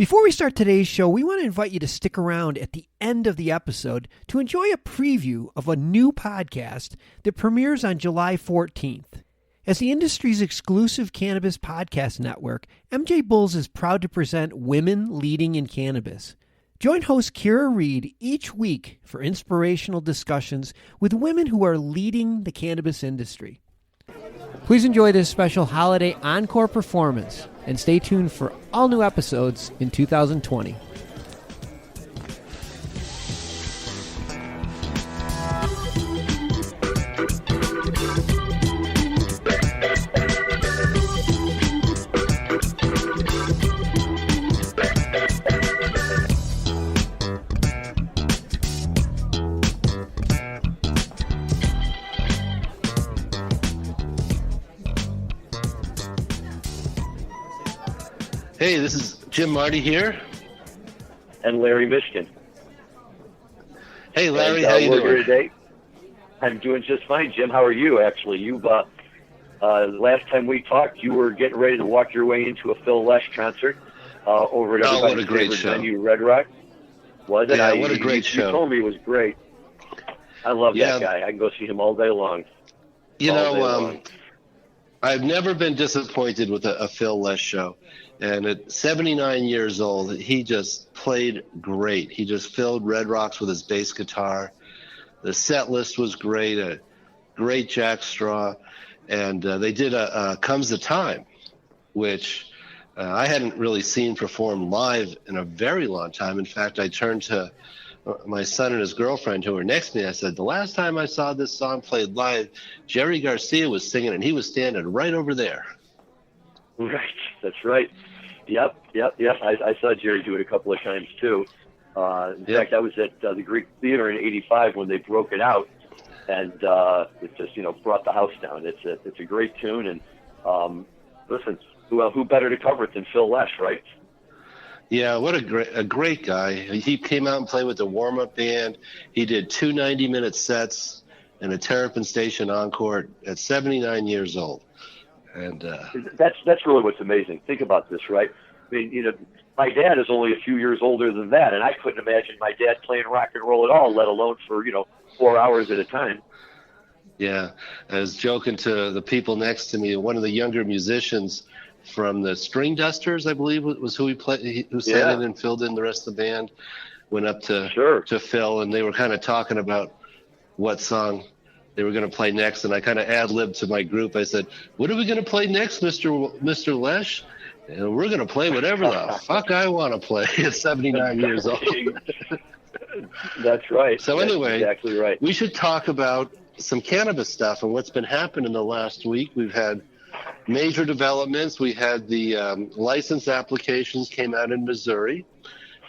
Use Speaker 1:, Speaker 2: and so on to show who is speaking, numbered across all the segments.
Speaker 1: Before we start today's show, we want to invite you to stick around at the end of the episode to enjoy a preview of a new podcast that premieres on July 14th. As the industry's exclusive cannabis podcast network, MJBulls is proud to present Women Leading in Cannabis. Join host Kira Reed each week for inspirational discussions with women who are leading the cannabis industry. Please enjoy this special Holiday Encore performance and stay tuned for all new episodes in 2020.
Speaker 2: Hey, this is Jim Marty here.
Speaker 3: And Larry Mishkin.
Speaker 2: Hey, Larry, how you doing?
Speaker 3: Here today? I'm doing just fine, Jim. How are you, actually? Last time we talked, you were getting ready to walk your way into a Phil Lesh concert over at everybody's favorite venue, Red Rocks. Was it?
Speaker 2: Yeah, what a great show.
Speaker 3: You told me it was great. I love that guy. I can go see him all day long.
Speaker 2: I've never been disappointed with a Phil Lesh show. And at 79 years old, he just played great. He just filled Red Rocks with his bass guitar. The set list was great, a great jack straw. And they did a Comes the Time, which I hadn't really seen performed live in a very long time. In fact, I turned to my son and his girlfriend who were next to me. I said, the last time I saw this song played live, Jerry Garcia was singing, and he was standing right over there.
Speaker 3: Right, that's right. Yep. I saw Jerry do it a couple of times, too. In fact, I was at the Greek Theater in '85 when they broke it out, and it just, brought the house down. It's a great tune, and listen, who better to cover it than Phil Lesh, right?
Speaker 2: Yeah, what a great guy. He came out and played with the warm-up band. He did 2 90-minute sets and a Terrapin Station encore at 79 years old. And
Speaker 3: that's really what's amazing. Think about this, right? I mean, my dad is only a few years older than that, and I couldn't imagine my dad playing rock and roll at all, let alone for 4 hours at a time.
Speaker 2: Yeah, I was joking to the people next to me. One of the younger musicians from the String Dusters, I believe, was who sat in and filled in the rest of the band. Went up to Phil, and they were kind of talking about what song they were going to play next, and I kind of ad-libbed to my group. I said, what are we going to play next, Mr. Lesh? And we're going to play whatever the fuck I want to play at 79 years old.
Speaker 3: That's right.
Speaker 2: So anyway,
Speaker 3: that's exactly right.
Speaker 2: We should talk about some cannabis stuff and what's been happening in the last week. We've had major developments. We had the license applications came out in Missouri.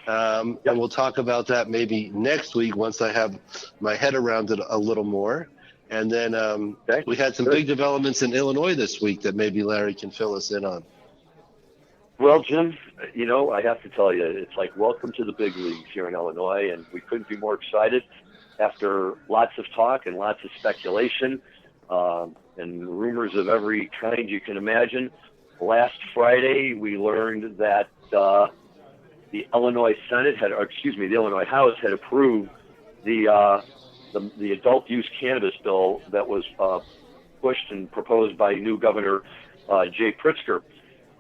Speaker 2: And we'll talk about that maybe next week once I have my head around it a little more. And then we had some big developments in Illinois this week that maybe Larry can fill us in on.
Speaker 3: Well, Jim, I have to tell you, it's like welcome to the big leagues here in Illinois, and we couldn't be more excited after lots of talk and lots of speculation and rumors of every kind you can imagine. Last Friday, we learned that the Illinois House had approved the adult use cannabis bill that was pushed and proposed by new Governor Jay Pritzker.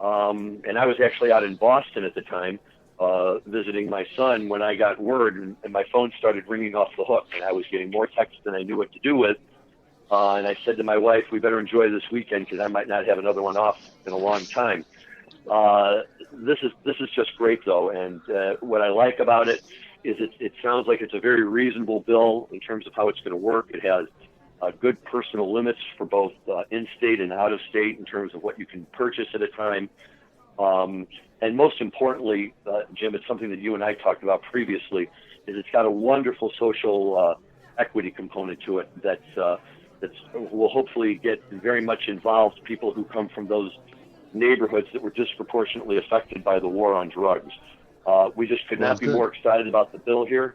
Speaker 3: And I was actually out in Boston at the time visiting my son when I got word, and my phone started ringing off the hook, and I was getting more texts than I knew what to do with. And I said to my wife, we better enjoy this weekend because I might not have another one off in a long time. This is just great, though, and what I like about it is it sounds like it's a very reasonable bill in terms of how it's going to work. It has good personal limits for both in-state and out-of-state in terms of what you can purchase at a time. And most importantly, Jim, it's something that you and I talked about previously, is it's got a wonderful social equity component to it that will hopefully get very much involved people who come from those neighborhoods that were disproportionately affected by the war on drugs. We just could not be more excited about the bill here.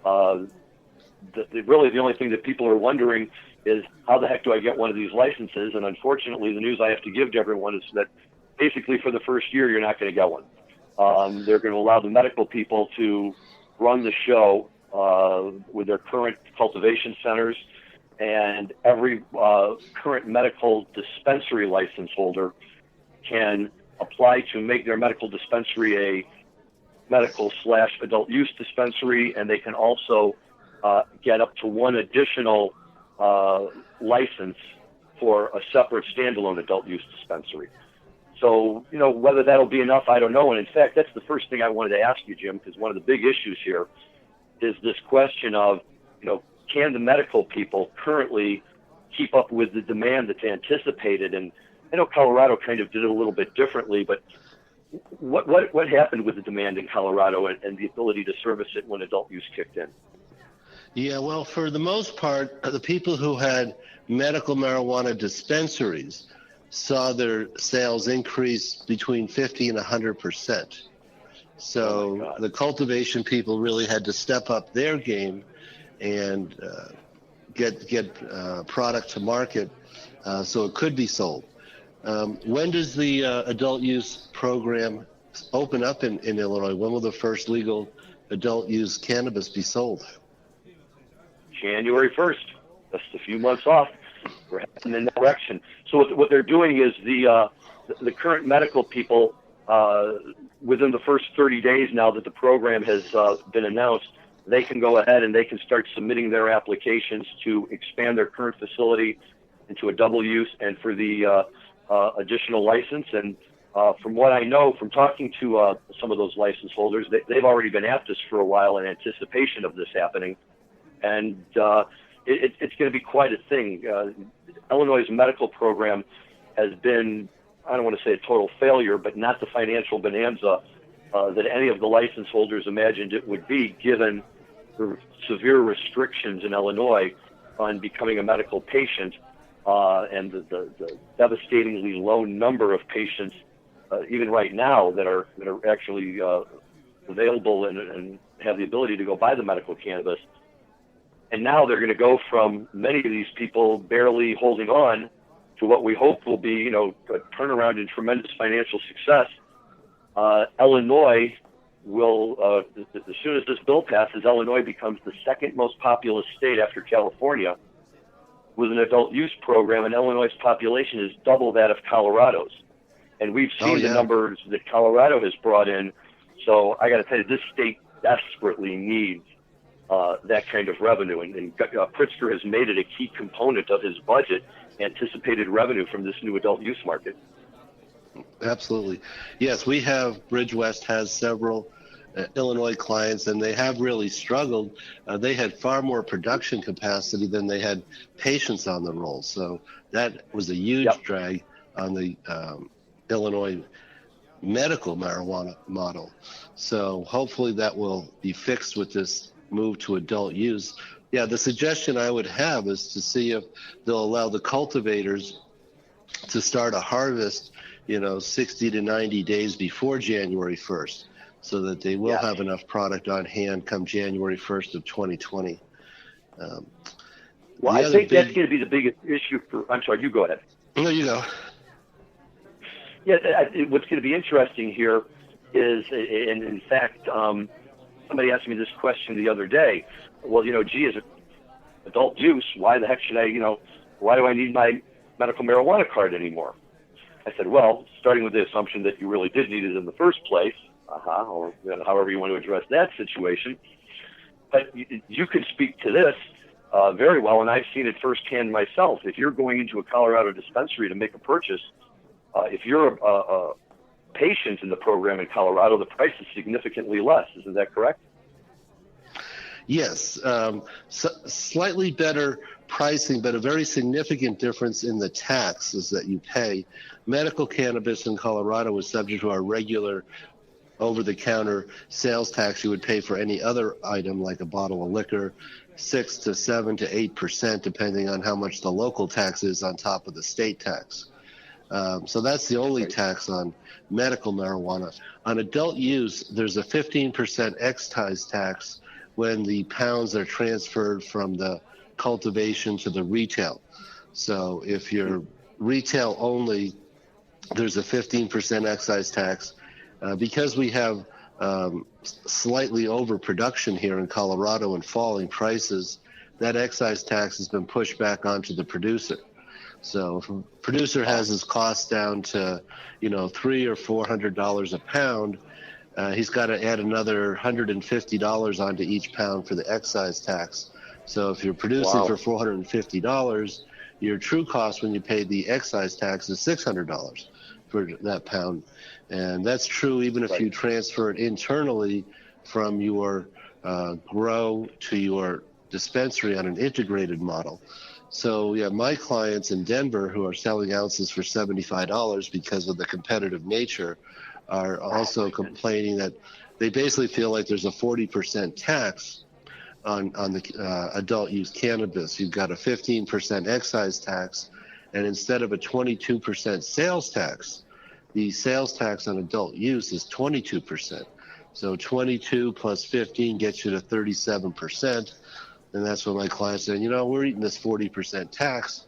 Speaker 3: Really, the only thing that people are wondering is how the heck do I get one of these licenses? And unfortunately, the news I have to give to everyone is that basically for the first year, you're not going to get one. They're going to allow the medical people to run the show with their current cultivation centers, and every current medical dispensary license holder can apply to make their medical dispensary a medical/adult use dispensary, and they can also get up to one additional license for a separate standalone adult use dispensary. So, whether that'll be enough, I don't know. And in fact, that's the first thing I wanted to ask you, Jim, because one of the big issues here is this question of, can the medical people currently keep up with the demand that's anticipated? And I know Colorado kind of did it a little bit differently, but what happened with the demand in Colorado and the ability to service it when adult use kicked in?
Speaker 2: Yeah, well, for the most part, the people who had medical marijuana dispensaries saw their sales increase between 50 and 100%. So the cultivation people really had to step up their game and get product to market so it could be sold. When does the adult use program open up in Illinois? When will the first legal adult use cannabis be sold?
Speaker 3: January 1st. Just a few months off. We're heading in that direction. So what they're doing is the current medical people, within the first 30 days now that the program has been announced, they can go ahead and they can start submitting their applications to expand their current facility into a double use and for the additional license. And from what I know, from talking to some of those license holders, they've already been at this for a while in anticipation of this happening. And it's going to be quite a thing. Illinois' medical program has been, I don't want to say a total failure, but not the financial bonanza that any of the license holders imagined it would be, given the severe restrictions in Illinois on becoming a medical patient and the devastatingly low number of patients, even right now, that are actually available and have the ability to go buy the medical cannabis. And now they're going to go from many of these people barely holding on to what we hope will be, a turnaround in tremendous financial success. Illinois will, as soon as this bill passes, Illinois becomes the second most populous state after California with an adult use program, and Illinois' population is double that of Colorado's. And we've seen the numbers that Colorado has brought in. So I got to tell you, this state desperately needs that kind of revenue, and Pritzker has made it a key component of his budget, anticipated revenue from this new adult use market.
Speaker 2: Absolutely. Yes, we have, Bridgewest has several Illinois clients, and they have really struggled. They had far more production capacity than they had patients on the roll. So that was a huge drag on the Illinois medical marijuana model. So hopefully that will be fixed with this move to adult use. Yeah, the suggestion I would have is to see if they'll allow the cultivators to start a harvest, 60 to 90 days before January 1st, so that they will have enough product on hand come January 1st of 2020.
Speaker 3: Well, I think that's going to be the biggest issue for, I'm sorry, you go ahead.
Speaker 2: No, you go.
Speaker 3: Yeah, what's going to be interesting here is, and in fact, somebody asked me this question the other day. Well, as an adult use, why the heck should why do I need my medical marijuana card anymore? I said, well, starting with the assumption that you really did need it in the first place, or however you want to address that situation. But you can speak to this very well, and I've seen it firsthand myself. If you're going into a Colorado dispensary to make a purchase, if you're a patient in the program in Colorado, the price is significantly less. Isn't that correct?
Speaker 2: Yes, slightly better pricing, but a very significant difference in the taxes that you pay. Medical cannabis in Colorado is subject to our regular over-the-counter sales tax you would pay for any other item like a bottle of liquor, 6 to 7 to 8%, depending on how much the local tax is on top of the state tax. So that's the only tax on medical marijuana. On adult use, there's a 15% excise tax when the pounds are transferred from the cultivation to the retail. So if you're retail only, there's a 15% excise tax. Because we have slightly overproduction here in Colorado and falling prices, that excise tax has been pushed back onto the producer. So if a producer has his costs down to, $300 or $400 a pound, he's got to add another $150 onto each pound for the excise tax. So if you're producing for $450, your true cost when you pay the excise tax is $600 for that pound. And that's true even if you transfer it internally from your grow to your dispensary on an integrated model. So my clients in Denver who are selling ounces for $75 because of the competitive nature are also complaining that they basically feel like there's a 40% tax on the adult use cannabis. You've got a 15% excise tax, and instead of a 22% sales tax, the sales tax on adult use is 22%. So 22 plus 15 gets you to 37%. And that's what my clients said, we're eating this 40% tax.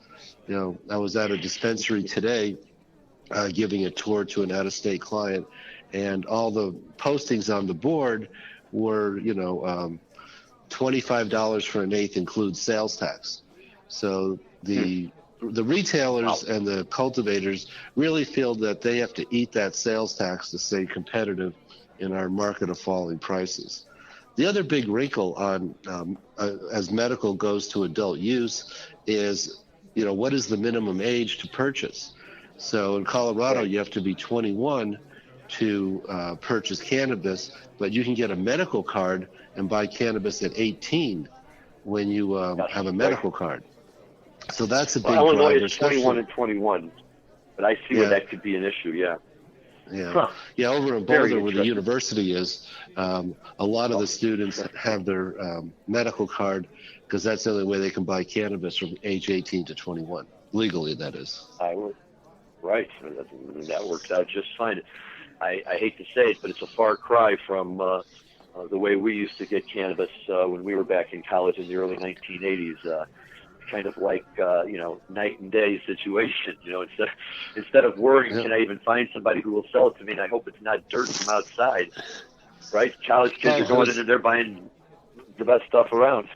Speaker 2: I was at a dispensary today giving a tour to an out-of-state client, and all the postings on the board were, $25 for an eighth includes sales tax. So the retailers and the cultivators really feel that they have to eat that sales tax to stay competitive in our market of falling prices. The other big wrinkle on as medical goes to adult use is, what is the minimum age to purchase? So in Colorado, you have to be 21 to purchase cannabis, but you can get a medical card and buy cannabis at 18 when you have a medical card. So that's a big driver.
Speaker 3: Illinois is 21 and 21, but I see where that could be an issue, over in Boulder where the university is, a lot of the students have their medical card because that's the only way they can buy cannabis from age 18 to 21, legally that is. Right, that works out just fine. I hate to say it, but it's a far cry from the way we used to get cannabis when we were back in college in the early 1980s. Kind of like night and day situation. Instead of worrying, can I even find somebody who will sell it to me? And I hope it's not dirt from outside. Right? College kids are going in and they're buying the best stuff around.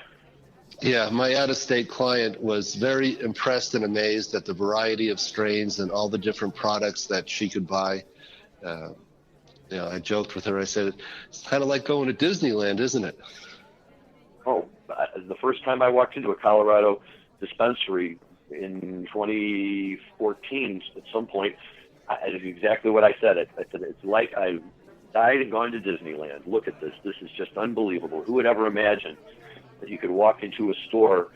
Speaker 2: Yeah, my out-of-state client was very impressed and amazed at the variety of strains and all the different products that she could buy. I joked with her. I said, it's kind of like going to Disneyland, isn't it?
Speaker 3: Oh, the first time I walked into a Colorado dispensary in 2014, at some point, I did exactly what I said. I said, it's like I died and gone to Disneyland. Look at this. This is just unbelievable. Who would ever imagine that you could walk into a store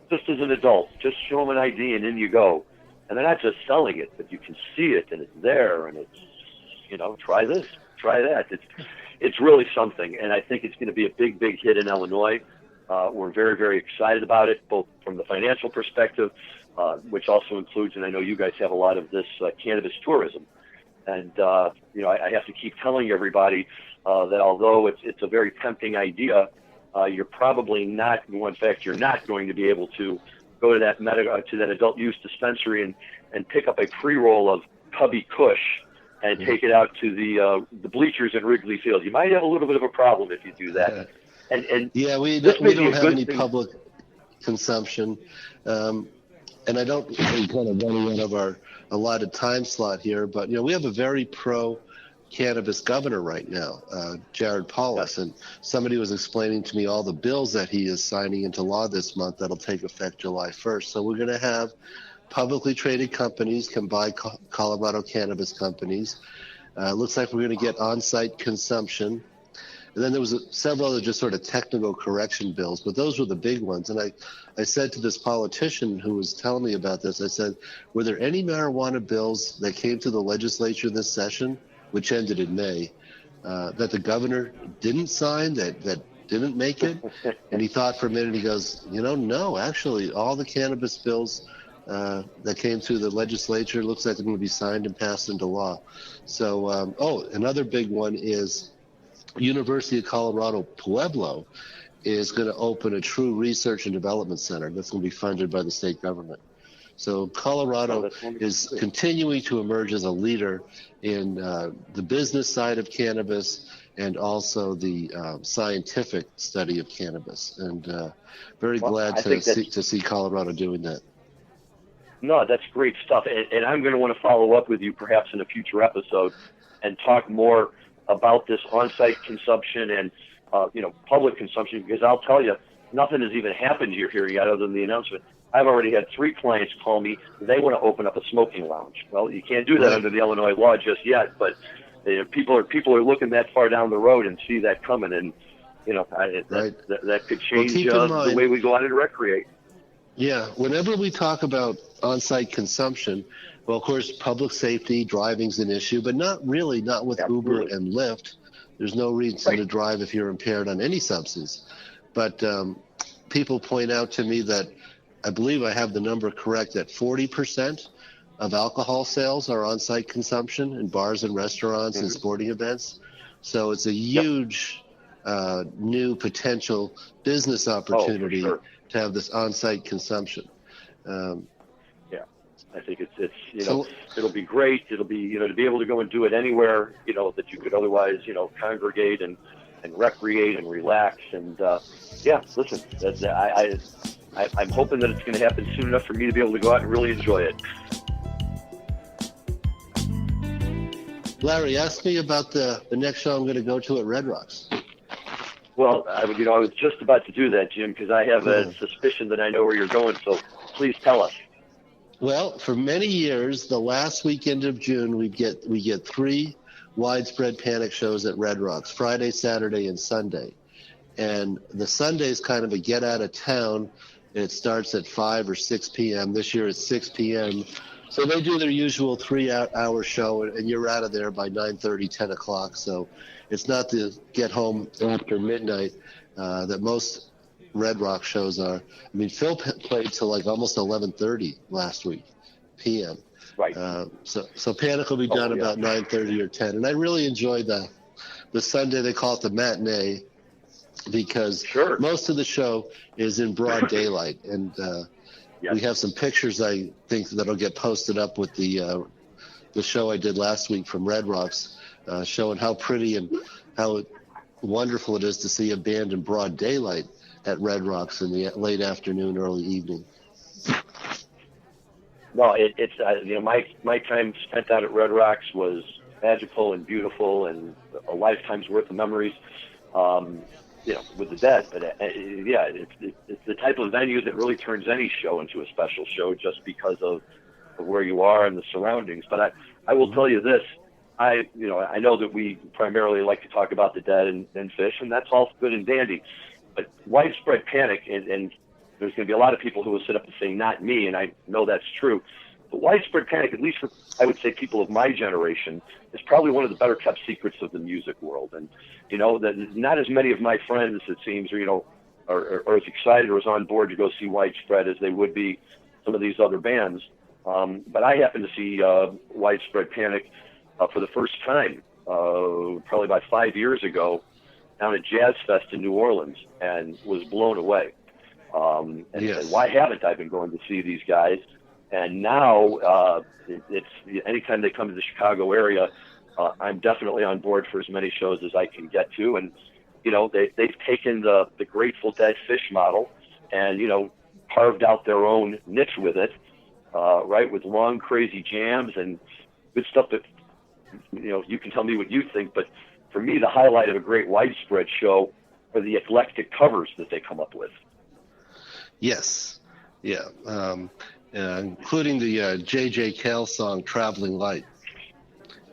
Speaker 3: just as an adult, just show them an ID and in you go. And they're not just selling it, but you can see it and it's there and it's, try this, try that. It's really something. And I think it's going to be a big, big hit in Illinois. We're very, very excited about it, both from the financial perspective, which also includes, and I know you guys have a lot of this cannabis tourism. And, I have to keep telling everybody that although it's a very tempting idea, you're probably not, in fact, you're not going to be able to go to that adult use dispensary and pick up a pre-roll of Cubby Kush and take it out to the bleachers in Wrigley Field. You might have a little bit of a problem if you do that.
Speaker 2: We don't have any public consumption, and I don't kind of running out of our allotted time slot here, but we have a very pro cannabis governor right now, Jared Polis, and somebody was explaining to me all the bills that he is signing into law this month that'll take effect July 1st. So we're going to have publicly traded companies can buy Colorado cannabis companies. Looks like we're going to get on-site consumption. And then there was several other just sort of technical correction bills, but those were the big ones. And I said to this politician who was telling me about this, I said, were there any marijuana bills that came to the legislature this session, which ended in May, that the governor didn't sign, that didn't make it? And he thought for a minute, he goes, no, actually, all the cannabis bills that came through the legislature looks like they're going to be signed and passed into law. So, another big one is University of Colorado Pueblo is going to open a true research and development center that's going to be funded by the state government. So Colorado is continuing to emerge as a leader in the business side of cannabis and also the scientific study of cannabis. And very glad to see Colorado doing that.
Speaker 3: No, that's great stuff. And I'm going to want to follow up with you perhaps in a future episode and talk more about this on-site consumption and, public consumption, because I'll tell you, nothing has even happened here yet other than the announcement. I've already had 3 clients call me. They want to open up a smoking lounge. Well, you can't do that under the Illinois law just yet, but people are looking that far down the road and see that coming, and that could change the way we go out and recreate.
Speaker 2: Yeah, whenever we talk about on-site consumption, well, of course, public safety, driving's an issue, but not with Uber and Lyft. There's no reason to drive if you're impaired on any substance. But people point out to me that, I believe I have the number correct, that 40% of alcohol sales are on-site consumption in bars and restaurants and sporting events. So it's a huge new potential business opportunity to have this on-site consumption.
Speaker 3: I think it'll be great. It'll be, to be able to go and do it anywhere, that you could otherwise, congregate and recreate and relax. And listen, I'm hoping that it's going to happen soon enough for me to be able to go out and really enjoy it.
Speaker 2: Larry, ask me about the next show I'm going to go to at Red Rocks.
Speaker 3: Well, I was just about to do that, Jim, because I have a suspicion that I know where you're going. So please tell us.
Speaker 2: Well, for many years, the last weekend of June, we get 3 widespread panic shows at Red Rocks: Friday, Saturday, and Sunday. And the Sunday is kind of a get out of town. It starts at 5 or 6 p.m. This year it's 6 p.m. So they do their usual 3-hour show, and you're out of there by 9:30, 10 o'clock. So it's not the get home after midnight that most Red Rock shows are. I mean, Phil played till like almost 11:30 last week, p.m.
Speaker 3: Right.
Speaker 2: So Panic will be done about 9:30 or 10. And I really enjoyed the Sunday. They call it the matinee because most of the show is in broad daylight. And we have some pictures, I think, that'll get posted up with the show I did last week from Red Rocks, showing how pretty and how wonderful it is to see a band in broad daylight at Red Rocks in the late afternoon, early evening.
Speaker 3: No, it's my time spent out at Red Rocks was magical and beautiful and a lifetime's worth of memories, with the Dead. But it's the type of venue that really turns any show into a special show just because of where you are and the surroundings. But I will tell you this. I know that we primarily like to talk about the Dead and Fish, and that's all good and dandy. But widespread panic, and there's going to be a lot of people who will sit up and say, not me, and I know that's true. But widespread panic, at least for, I would say, people of my generation, is probably one of the better kept secrets of the music world. And, that not as many of my friends, it seems, are as excited or as on board to go see Widespread as they would be some of these other bands. But I happened to see Widespread Panic for the first time, probably about 5 years ago, down at Jazz Fest in New Orleans, and was blown away. And why haven't I been going to see these guys? And now it's anytime they come to the Chicago area, I'm definitely on board for as many shows as I can get to. And they've taken the Grateful Dead Fish model and carved out their own niche with it, with long crazy jams and good stuff that you can tell me what you think, but for me, the highlight of a great Widespread show are the eclectic covers that they come up with.
Speaker 2: Yes. Yeah. Including the J.J. Cale song, Traveling Light.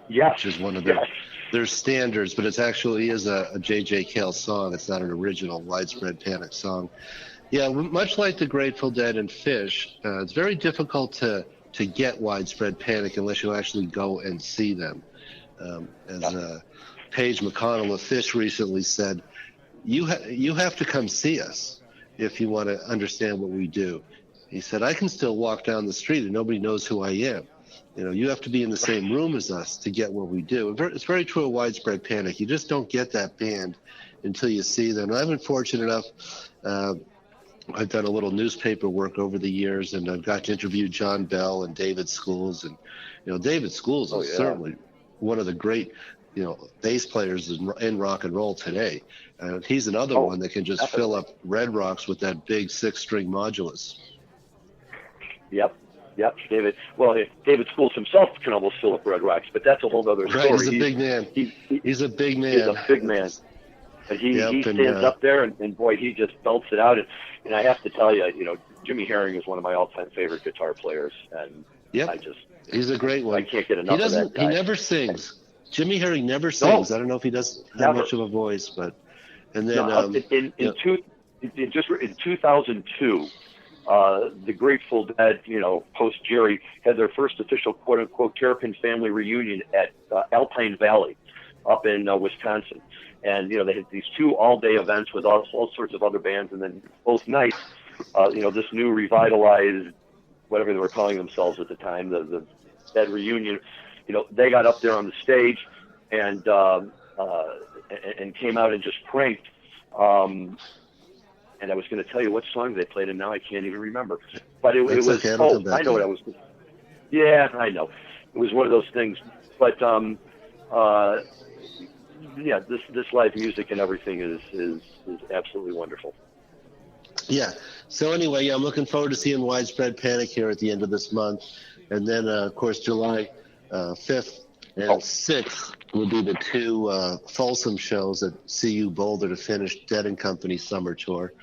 Speaker 3: Yes.
Speaker 2: Which is one of their standards, but it actually is a J.J. Cale song. It's not an original Widespread Panic song. Yeah, much like the Grateful Dead and Fish, it's very difficult to get Widespread Panic unless you actually go and see them. Paige McConnell of Fish recently said, you have to come see us if you want to understand what we do. He said, I can still walk down the street and nobody knows who I am. You have to be in the same room as us to get what we do. It's very true of Widespread Panic. You just don't get that band until you see them. I've been fortunate enough I've done a little newspaper work over the years, and I've got to interview John Bell and David Schools. And, David Schools is certainly one of the great, bass players in rock and roll today. He's another one that can just fill up Red Rocks with that big 6-string modulus.
Speaker 3: Yep, David. Well, David Schools himself can almost fill up Red Rocks, but that's a whole other story.
Speaker 2: Right, he's a big man. He's a big man.
Speaker 3: He's a big man. But he stands up there, and boy, he just belts it out. And I have to tell you, Jimmy Herring is one of my all-time favorite guitar players. And
Speaker 2: he's a great one.
Speaker 3: I can't get enough of that guy.
Speaker 2: He never sings. Jimmy Herring never sings. I don't know if he does have much of a voice, but in
Speaker 3: 2002, the Grateful Dead, post Jerry, had their first official quote-unquote Terrapin family reunion at Alpine Valley up in Wisconsin. And, they had these 2 all-day events with all sorts of other bands. And then both nights, this new revitalized, whatever they were calling themselves at the time, the Dead reunion, they got up there on the stage and came out and just pranked. And I was going to tell you what song they played, and now I can't even remember. But it was, I know what I was. Yeah, I know. It was one of those things. But, this live music and everything is absolutely wonderful.
Speaker 2: Yeah. So anyway, I'm looking forward to seeing Widespread Panic here at the end of this month. And then, of course, July 5th and 6th will be the 2 Folsom shows at CU Boulder to finish Dead & Company summer tour.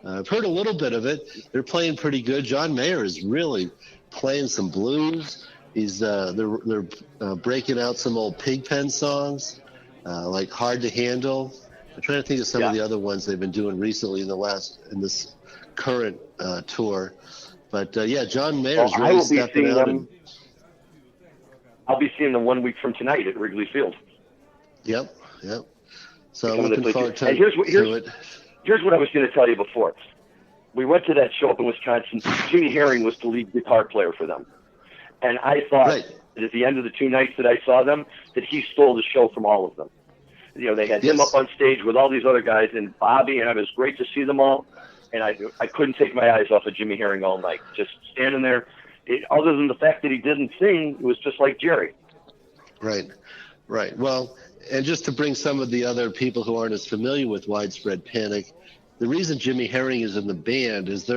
Speaker 2: I've heard a little bit of it. They're playing pretty good. John Mayer is really playing some blues. They're breaking out some old Pigpen songs, like Hard to Handle. I'm trying to think of some of the other ones they've been doing recently in this current tour. But John Mayer's really stepping out.
Speaker 3: I'll be seeing them 1 week from tonight at Wrigley Field.
Speaker 2: Yep. So I'm looking forward to it.
Speaker 3: Here's what I was going to tell you before. We went to that show up in Wisconsin. Jimmy Herring was the lead guitar player for them. And I thought that at the end of the 2 nights that I saw them, that he stole the show from all of them. They had him up on stage with all these other guys and Bobby, and it was great to see them all. And I couldn't take my eyes off of Jimmy Herring all night. Just standing there. Other than the fact that he didn't sing, it was just like Jerry. Right.
Speaker 2: Well, and just to bring some of the other people who aren't as familiar with Widespread Panic, the reason Jimmy Herring is in the band is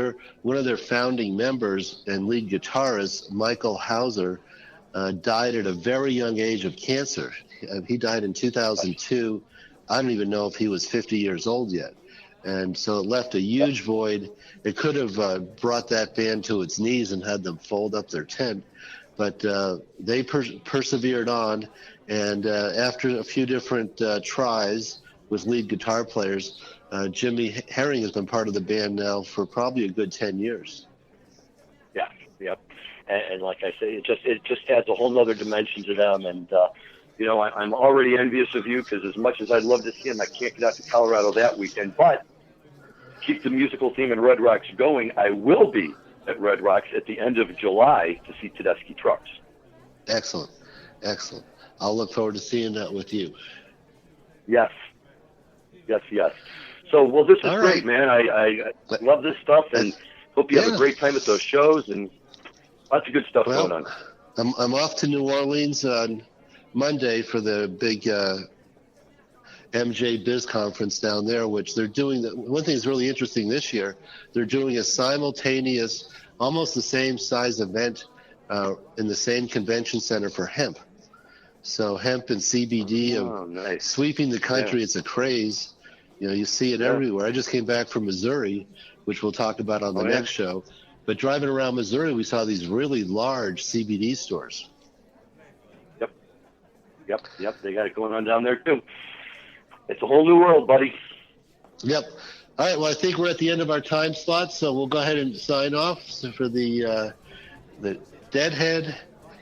Speaker 2: one of their founding members and lead guitarist, Michael Hauser, died at a very young age of cancer. He died in 2002. I don't even know if he was 50 years old yet. And so it left a huge void. It could have brought that band to its knees and had them fold up their tent. But they persevered on. And after a few different tries with lead guitar players, Jimmy Herring has been part of the band now for probably a good 10 years.
Speaker 3: Yep. And like I say, it just adds a whole nother dimension to them. And, I'm already envious of you because as much as I'd love to see him, I can't get out to Colorado that weekend. But keep the musical theme in Red Rocks going. I will be at Red Rocks at the end of July to see Tedeschi Trucks.
Speaker 2: Excellent. I'll look forward to seeing that with you.
Speaker 3: Yes. So, well, this is great, man. I love this stuff and hope you have a great time at those shows and lots of good stuff going on.
Speaker 2: I'm off to New Orleans on Monday for the big MJBulls conference down there, which they're doing. One thing that's really interesting this year, they're doing a simultaneous, almost the same size event in the same convention center for hemp. So hemp and CBD are sweeping the country. Yeah. It's a craze. You see it everywhere. I just came back from Missouri, which we'll talk about on the next show. But driving around Missouri, we saw these really large CBD stores.
Speaker 3: Yep. They got it going on down there, too. It's a whole new world, buddy.
Speaker 2: Yep. All right, well, I think we're at the end of our time slot, so we'll go ahead and sign off for the Deadhead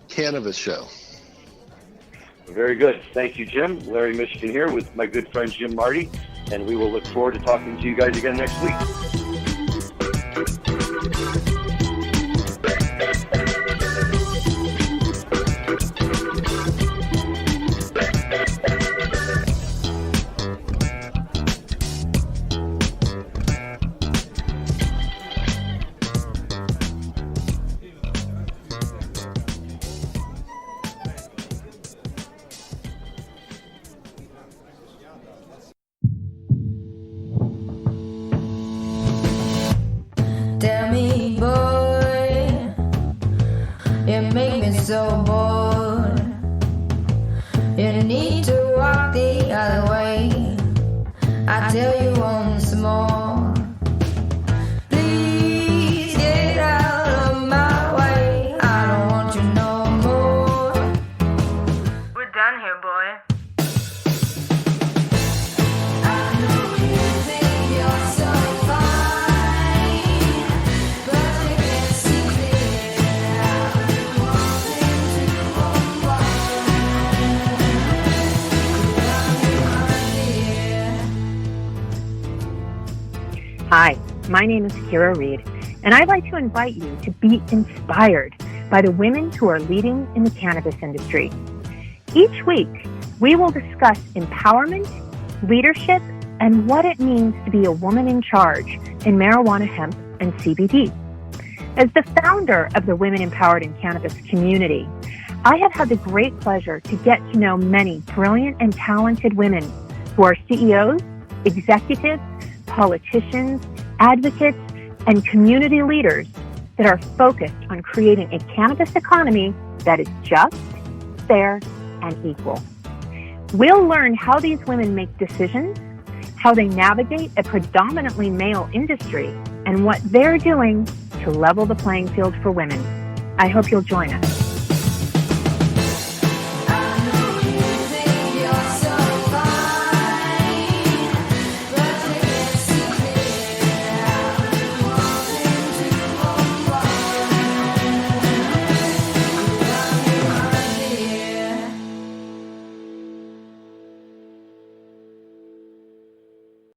Speaker 2: Cannabis Show.
Speaker 3: Very good. Thank you, Jim. Larry Mishkin here with my good friend Jim Marty, and we will look forward to talking to you guys again next week.
Speaker 4: I tell you once more, please get out of my way. I don't want you no more.
Speaker 5: We're done here, boy.
Speaker 4: I know you think you're so fine, but you can't see clear. I've been wanting to
Speaker 6: Hi, my name is Kira Reed, and I'd like to invite you to be inspired by the women who are leading in the cannabis industry. Each week, we will discuss empowerment, leadership, and what it means to be a woman in charge in marijuana, hemp, and CBD. As the founder of the Women Empowered in Cannabis community, I have had the great pleasure to get to know many brilliant and talented women who are CEOs, executives, politicians, advocates, and community leaders that are focused on creating a cannabis economy that is just, fair, and equal. We'll learn how these women make decisions, how they navigate a predominantly male industry, and what they're doing to level the playing field for women. I hope you'll join us.